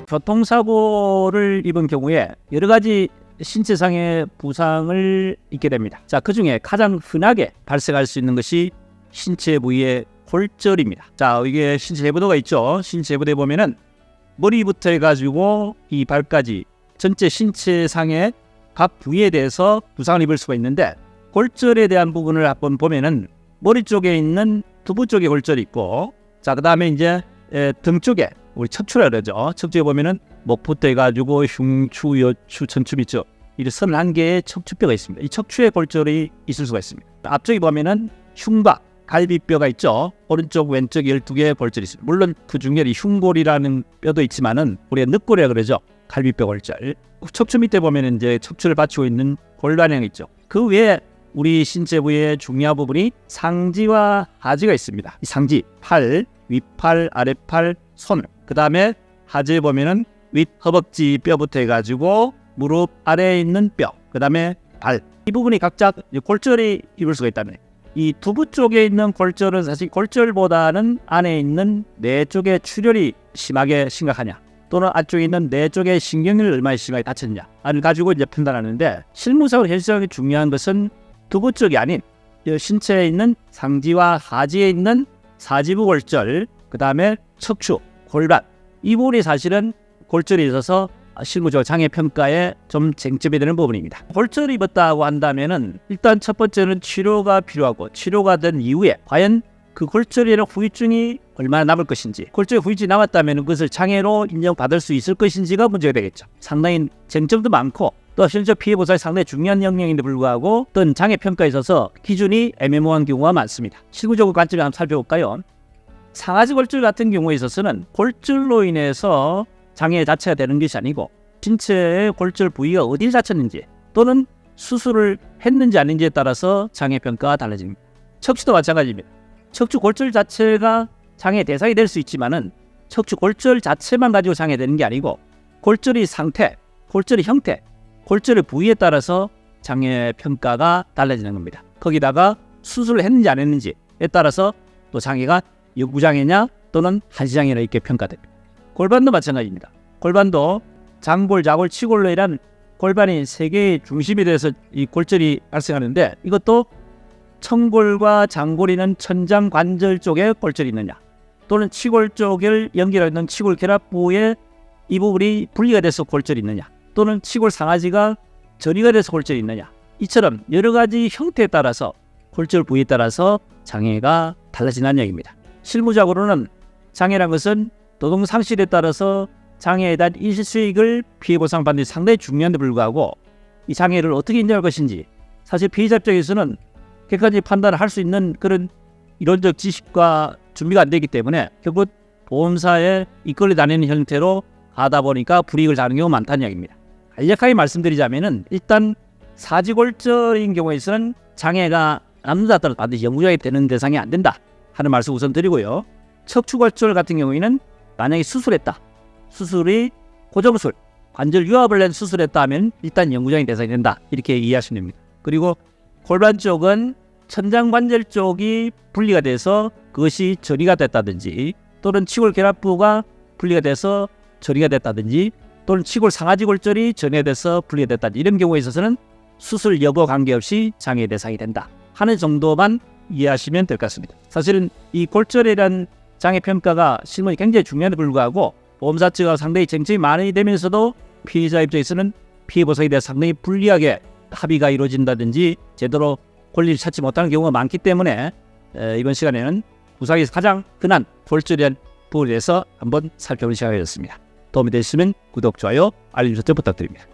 교통사고를 입은 경우에 여러 가지 신체상의 부상을 입게 됩니다. 자, 그 중에 가장 흔하게 발생할 수 있는 것이 신체 부위의 골절입니다. 자, 이게 신체 제부도가 있죠. 신체 제부도에 보면은 머리부터 해가지고 이 발까지 전체 신체상의 각 부위에 대해서 부상을 입을 수가 있는데, 골절에 대한 부분을 한번 보면은 머리 쪽에 있는 두부 쪽에 골절이 있고, 자, 그 다음에 이제 등 쪽에 우리 척추라 그러죠. 척추에 보면은 목부터 해가지고 흉추, 여추, 천추 있죠. 이 31개의 척추뼈가 있습니다. 이 척추에 골절이 있을 수가 있습니다. 앞쪽에 보면은 흉곽, 갈비뼈가 있죠. 오른쪽, 왼쪽 12개의 골절이 있습니다. 물론 그 중에 이 흉골이라는 뼈도 있지만은 우리가 늑골이라 그러죠. 갈비뼈 골절. 척추 밑에 보면은 이제 척추를 받치고 있는 골반형이 있죠. 그 외에 우리 신체 부위의 중요한 부분이 상지와 하지가 있습니다. 이 상지, 팔, 윗팔, 아랫팔, 손. 그 다음에 하지에 보면은 윗 허벅지 뼈부터 해가지고 무릎 아래에 있는 뼈. 그 다음에 발. 이 부분이 각자 골절이 입을 수가 있다는 거예요. 이 두부 쪽에 있는 골절은 사실 골절보다는 안에 있는 뇌 쪽의 출혈이 심하게 심각하냐, 또는 안쪽에 있는 뇌 쪽의 신경을 얼마나 심하게 다쳤냐를 가지고 이제 판단하는데, 실무상으로 현실적으로 중요한 것은 두부 쪽이 아닌 신체에 있는 상지와 하지에 있는 사지부 골절, 그 다음에 척추, 골반, 이 부분이 사실은 골절이 있어서 실무적으로 장애평가에 좀 쟁점이 되는 부분입니다. 골절을 입었다고 한다면은 일단 첫 번째는 치료가 필요하고, 치료가 된 이후에 과연 그 골절이나 후유증이 얼마나 남을 것인지, 골절 후유증이 남았다면 그것을 장애로 인정받을 수 있을 것인지가 문제가 되겠죠. 상당히 쟁점도 많고, 또 실제 피해 보상이 상당히 중요한 영역인데 불구하고 어떤 장애평가에 있어서 기준이 애매모호한 경우가 많습니다. 실무적으로 관점을 한번 살펴볼까요? 상하지 골절 같은 경우에 있어서는 골절로 인해서 장애 자체가 되는 것이 아니고, 신체의 골절 부위가 어디를 다쳤는지 또는 수술을 했는지 아닌지에 따라서 장애평가가 달라집니다. 척추도 마찬가지입니다. 척추 골절 자체가 장애 대상이 될 수 있지만은 척추 골절 자체만 가지고 장애되는 게 아니고, 골절의 상태, 골절의 형태, 골절의 부위에 따라서 장애평가가 달라지는 겁니다. 거기다가 수술을 했는지 안 했는지에 따라서 또 장애가 역부장애냐 또는 한시장애나 이렇게 평가됩니다. 골반도 마찬가지입니다. 골반도 장골, 자골, 치골로 인한 골반이 세 개의 중심이 돼서 이 골절이 발생하는데, 이것도 청골과 장골이는 천장관절 쪽에 골절이 있느냐, 또는 치골 쪽을 연결하는 치골 결합부에 이 부분이 분리가 돼서 골절이 있느냐, 또는 치골 상하지가 전이가 돼서 골절이 있느냐, 이처럼 여러 가지 형태에 따라서 골절 부위에 따라서 장애가 달라진다는 얘기입니다. 실무적으로는 장애란 것은 노동 상실에 따라서 장애에 대한 일시수익을 피해보상 받는 데 상당히 중요한데 불구하고, 이 장애를 어떻게 인정할 것인지 사실 피해자 입장에서는 객관적인 판단을 할 수 있는 그런 이론적 지식과 준비가 안 되기 때문에 결국 보험사에 이끌려 다니는 형태로 가다 보니까 불이익을 당하는 경우가 많다는 이야기입니다. 간략하게 말씀드리자면은, 일단 사지골절인 경우에서는 장애가 남자에 따라 반드시 영구장애 되는 대상이 안 된다 하는 말씀 우선 드리고요. 척추골절 같은 경우에는 만약에 수술했다, 수술이 고정술, 관절 유압을 낸 수술했다 하면 일단 영구장애 대상이 된다, 이렇게 이해하시면 됩니다. 그리고 골반 쪽은 천장관절 쪽이 분리가 돼서 그것이 전이가 됐다든지, 또는 치골 결합부가 분리가 돼서 전이가 됐다든지, 또는 치골 상하지 골절이 전이가 돼서 분리가 됐다든지, 이런 경우에 있어서는 수술 여부 관계없이 장애 대상이 된다 하는 정도만 이해하시면 될 것 같습니다. 사실은 이 골절에 대한 장애평가가 실무에 굉장히 중요한데 불구하고 보험사 측과 상당히 쟁점이 많이 되면서도 피해자 입장에서는 피해 보상에 대해 상당히 불리하게 합의가 이루어진다든지 제대로 권리를 찾지 못하는 경우가 많기 때문에 이번 시간에는 부상에서 가장 흔한 골절에 대한 부분에 대해서 한번 살펴보는 시간이었습니다. 도움이 되셨으면 구독, 좋아요, 알림 설정 부탁드립니다.